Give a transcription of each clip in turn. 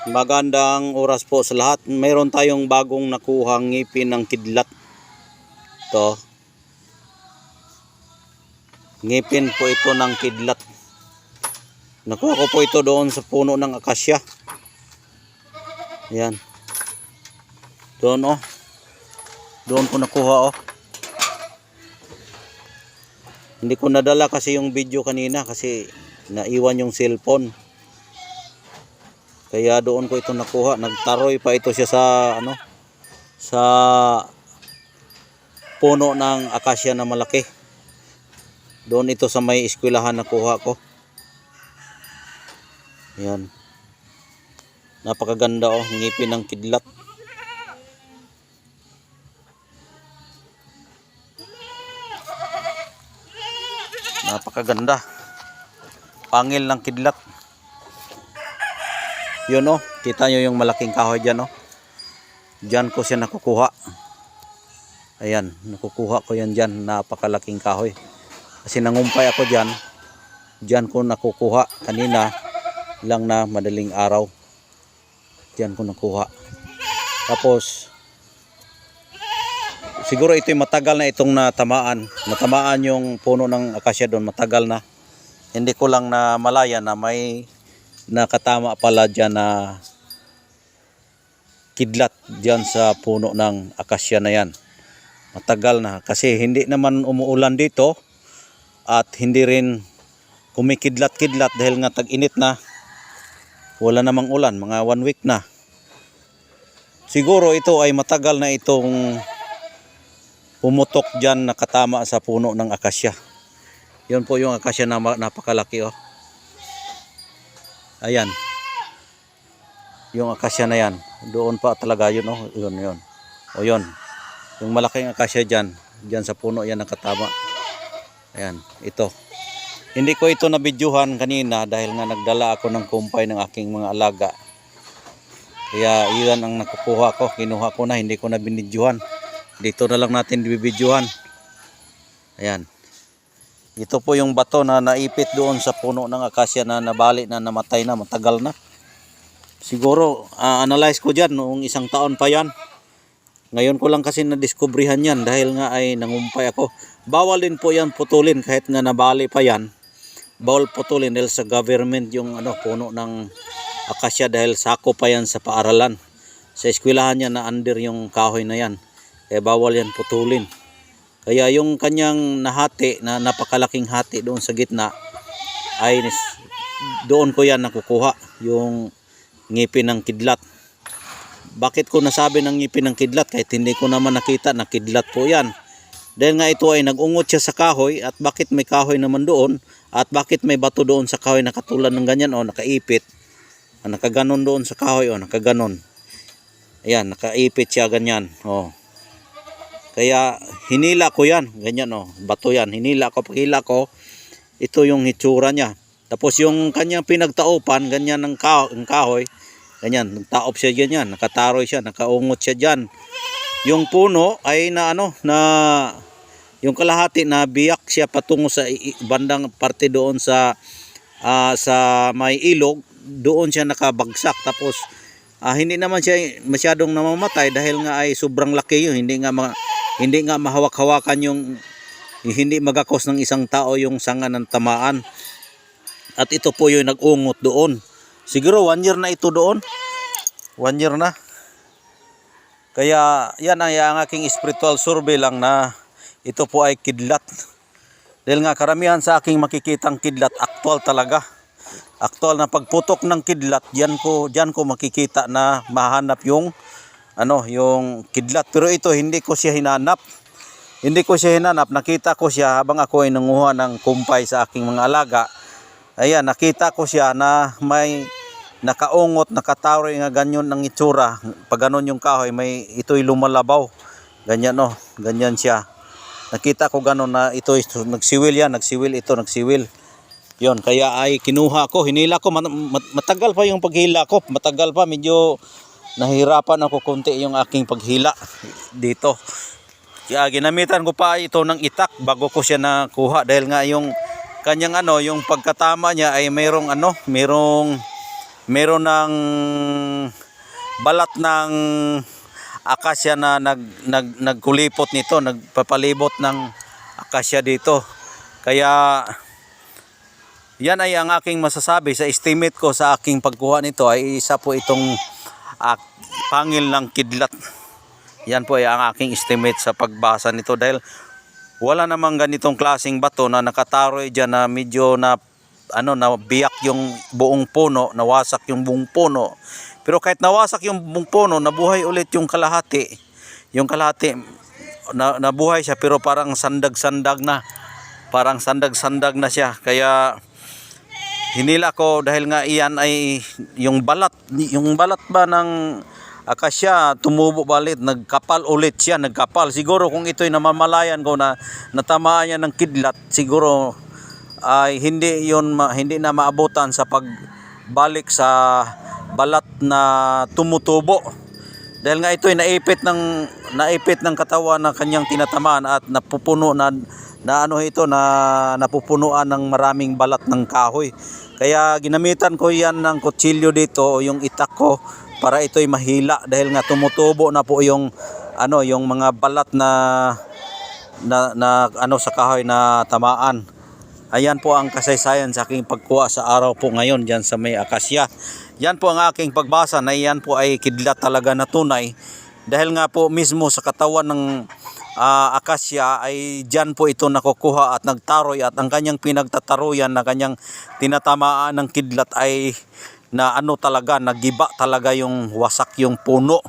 Magandang oras po sa lahat. Mayroon tayong bagong nakuhang ngipin ng kidlat. Ito. Ngipin po ito ng kidlat. Nakuha ko po ito doon sa puno ng akasya. Ayan. Doon oh. Doon ko nakuha oh. Hindi ko nadala kasi yung video kanina kasi naiwan yung cellphone. Kaya doon ko ito nakuha. Nagtaroy pa ito siya sa sa puno ng akasya na malaki. Doon ito sa may eskwelahan nakuha ko. Ayan. Napakaganda oh, ngipin ng kidlat. Napakaganda. Pangil ng kidlat. Yun oh, kita nyo yung malaking kahoy dyan oh. Dyan ko siya nakukuha. Ayan, nakukuha ko yan dyan, napakalaking kahoy. Kasi nangumpay ako dyan. Dyan ko nakukuha. Kanina lang na madaling araw. Dyan ko nakuha. Tapos, siguro ito yung matagal na itong natamaan. Natamaan yung puno ng akasya doon, matagal na. Hindi ko lang na malaya na may nakatama pala dyan na kidlat dyan sa puno ng akasya na yan. Matagal na kasi hindi naman umuulan dito at hindi rin kumikidlat-kidlat dahil nga tag-init na. Wala namang ulan, mga 1 week na. Siguro ito ay matagal na itong pumutok dyan nakatama sa puno ng akasya. Yun po yung akasya na napakalaki oh. Ayan. Yung akasya na yan. Doon pa talaga yun oh. Yun. O yun. Yung malaking akasya dyan. Dyan sa puno yan nakatama. Ayan. Ito. Hindi ko ito nabidyuhan kanina dahil nga nagdala ako ng kumpay ng aking mga alaga. Kaya iyan ang nakukuha ko. Kinuha ko na. Hindi ko na binidyuhan. Dito na lang natin bibidyuhan. Ayan. Ito po yung bato na naipit doon sa puno ng akasya na nabali na namatay na, matagal na. Siguro, analyze ko dyan noong 1 taon pa yan. Ngayon ko lang kasi nadiskubrihan yan dahil nga ay nangumpay ako. Bawal din po yan putulin kahit nga nabali pa yan. Bawal putulin dahil sa government yung puno ng akasya dahil sako pa yan sa paaralan. Sa eskwelahan yan na under yung kahoy na yan. Kaya bawal yan putulin. Kaya yung kanyang nahati na napakalaking hati doon sa gitna ay doon ko yan nakukuha yung ngipin ng kidlat. Bakit ko nasabi ng ngipin ng kidlat? Kahit hindi ko naman nakita na kidlat po yan. Dahil nga ito ay nag-ungot siya sa kahoy at bakit may kahoy naman doon at bakit may bato doon sa kahoy na katulad ng ganyan o nakaipit. Nakaganon doon sa kahoy o nakaganon. Ayan, nakaipit siya ganyan o. Kaya hinila ko yan, ganyan oh, bato yan, hinila ko, paghila ko, ito yung hitsura niya. Tapos yung kanyang pinagtaupan, ganyan ng kahoy, ganyan, nagtaop siya ganyan, nakataroy siya, nakaungot siya dyan. Yung puno ay yung kalahati na biyak siya patungo sa bandang parte doon sa may ilog, doon siya nakabagsak. Tapos hindi naman siya masyadong namamatay dahil nga ay sobrang laki yun, hindi nga mahawak-hawakan yung hindi magakos ng isang tao yung sanga ng tamaan. At ito po yung nag-ungot doon. Siguro 1 year na ito doon. 1 year na. Kaya yan ang aking spiritual survey lang na ito po ay kidlat. Dahil nga karamihan sa aking makikitang kidlat, aktual talaga. Aktual na pagputok ng kidlat, diyan ko makikita na mahanap yung yung kidlat. Pero ito hindi ko siya hinanap. Nakita ko siya habang ako ay nanguha ng kumpay sa aking mga alaga. Ayan, nakita ko siya na may nakaungot, nakataroy nga ganyan ng itsura. Pag ganon yung kahoy, ito'y lumalabaw. Ganyan oh, ganyan siya. Nakita ko ganon na ito nagsiwil yan, nagsiwil. Yon, kaya ay kinuha ko, hinila ko, matagal pa yung paghila ko. Matagal pa, medyo nahirapan ako konti yung aking paghila dito. Kaya ginamitan ko pa ito ng itak bago ko siya nakuha dahil nga yung kanyang yung pagkatama niya ay mayroong meron ng balat ng akasya na nagkulipot nito, nagpapalibot ng akasya dito. Kaya yan ay ang aking masasabi sa estimate ko sa aking pagkuha nito ay isa po itong pangil ng kidlat. Yan po ay ang aking estimate sa pagbasa nito dahil wala namang ganitong klaseng bato na nakataroy dyan na medyo na biyak yung buong puno, nawasak yung buong puno. Pero kahit nawasak yung buong puno, nabuhay ulit yung kalahati. Yung kalahati nabuhay siya pero parang sandag-sandag na. Parang sandag-sandag na siya. Kaya hinila ko dahil nga iyan ay yung balat ba ng akasya tumubo balit, nagkapal ulit siya, nagkapal. Siguro kung ito'y namamalayan ko na natamaan niya ng kidlat, siguro ay hindi na maabutan sa pagbalik sa balat na tumutubo. Dahil nga ito'y naipit ng katawan ng kanyang tinatamaan at napupuno na napupunuan ng maraming balat ng kahoy. Kaya ginamitan ko yan ng kutsilyo dito o yung itak ko para ito'y mahila dahil nga tumutubo na po yung mga balat na sa kahoy na tamaan. Ayan po ang kasaysayan sa aking pagkuha sa araw po ngayon diyan sa may akasya. Yan po ang aking pagbasa na iyan po ay kidlat talaga na tunay dahil nga po mismo sa katawan ng akasya ay diyan po ito nakukuha at nagtaroy at ang kanyang pinagtataruyan na kanyang tinatamaan ng kidlat ay na talaga, nagiba talaga yung wasak yung puno.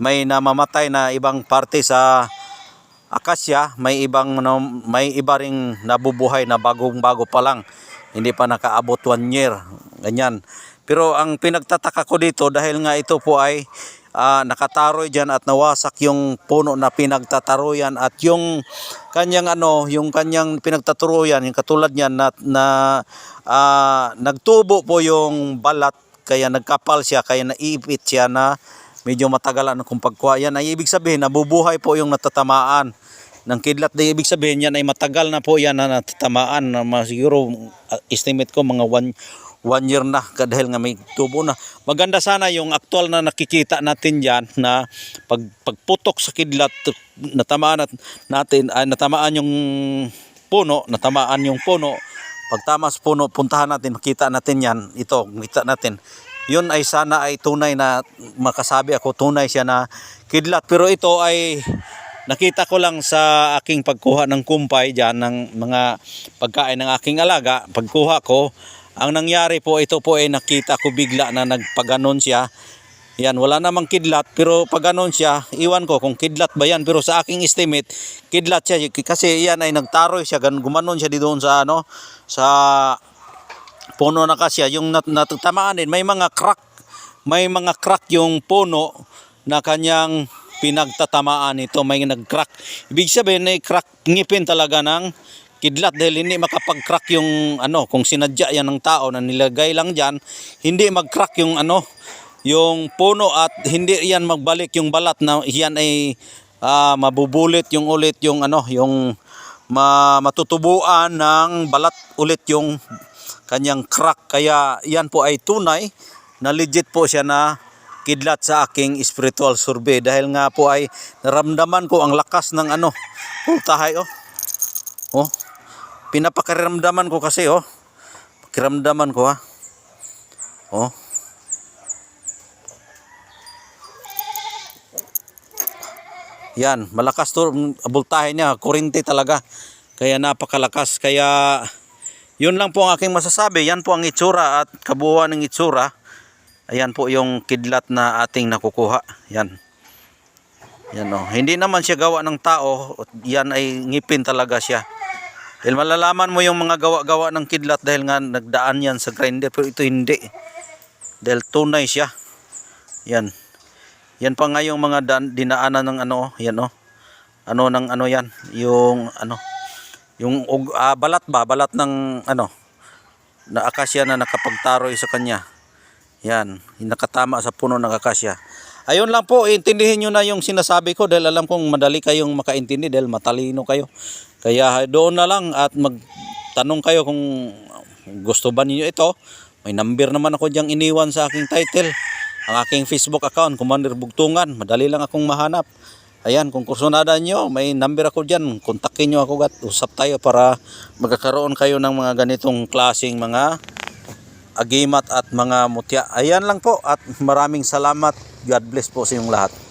May namamatay na ibang parte sa akasya, may iba ring nabubuhay na bagong-bago pa lang. Hindi pa nakaabot 1 year. Ganyan. Pero ang pinagtataka ko dito dahil nga ito po ay nakataroy diyan at nawasak yung puno na pinagtataruyan at yung kanyang pinagtataruyan, yung katulad niyan na nagtubo po yung balat kaya nagkapal siya, kaya naipit siya na medyo matagalan kung pagkuha. Yan ay ibig sabihin nabubuhay po yung natatamaan ng kidlat. Di ibig sabihin yan ay matagal na po yan na natatamaan na siguro estimate ko mga 1 year na dahil nga may tubo na. Maganda sana yung aktual na nakikita natin diyan na pagputok sa kidlat natamaan yung puno, pagtamas puno, puntahan natin, makita natin yan. Ito, makita natin. Yun ay sana ay tunay na makasabi ako tunay siya na kidlat. Pero ito ay nakita ko lang sa aking pagkuha ng kumpay diyan ng mga pagkain ng aking alaga. Pagkuha ko, ang nangyari po, ito po ay nakita ko bigla na nagpaganon siya. Yan, wala namang kidlat pero paganon siya. Iwan ko kung kidlat ba yan pero sa aking estimate, kidlat siya kasi yan ay nagtaroy siya, gumanon siya dito sa puno na kasya. Yung natatamaan din, may mga crack yung puno na kanyang pinagtatamaan ito, may nag-crack. Ibig sabihin ay crack, ngipin talaga ng kidlat dahil hindi makapag-crack yung kung sinadya yan ng tao na nilagay lang diyan, hindi mag-crack yung yung puno at hindi yan magbalik yung balat na yan ay mabubulit yung matutubuan ng balat ulit yung kanyang crack. Kaya yan po ay tunay na legit po siya na kidlat sa aking spiritual survey dahil nga po ay naramdaman ko ang lakas ng pultahay pinapakaramdaman ko kasi pakiramdaman ko yan, malakas to bultahe niya, kurente talaga, kaya napakalakas. Kaya yun lang po ang aking masasabi. Yan po ang itsura at kabuuan ng itsura. Ayan po yung kidlat na ating nakukuha. Yan hindi naman siya gawa ng tao, yan ay ngipin talaga siya. Dahil malalaman mo yung mga gawa-gawa ng kidlat dahil nga nagdaan yan sa grinder, pero ito hindi. Dahil tunay siya. Yan pa nga yung mga dinaanan ng yan. Yung balat ng na akasya na nakapagtaroy sa kanya. Yan, nakatama sa puno ng akasya. Ayun lang po, intindihin nyo na yung sinasabi ko dahil alam kong madali kayong makaintindi dahil matalino kayo. Kaya doon na lang at magtanong kayo kung gusto ba ninyo ito. May number naman ako diyang iniwan sa aking title. Ang aking Facebook account, Commander Bugtungan. Madali lang akong mahanap. Ayan, kung kursunada nyo, may number ako dyan. Kontakin nyo ako at usap tayo para magkakaroon kayo ng mga ganitong klaseng mga agimat at mga mutya. Ayan lang po at maraming salamat. God bless po sa inyong lahat.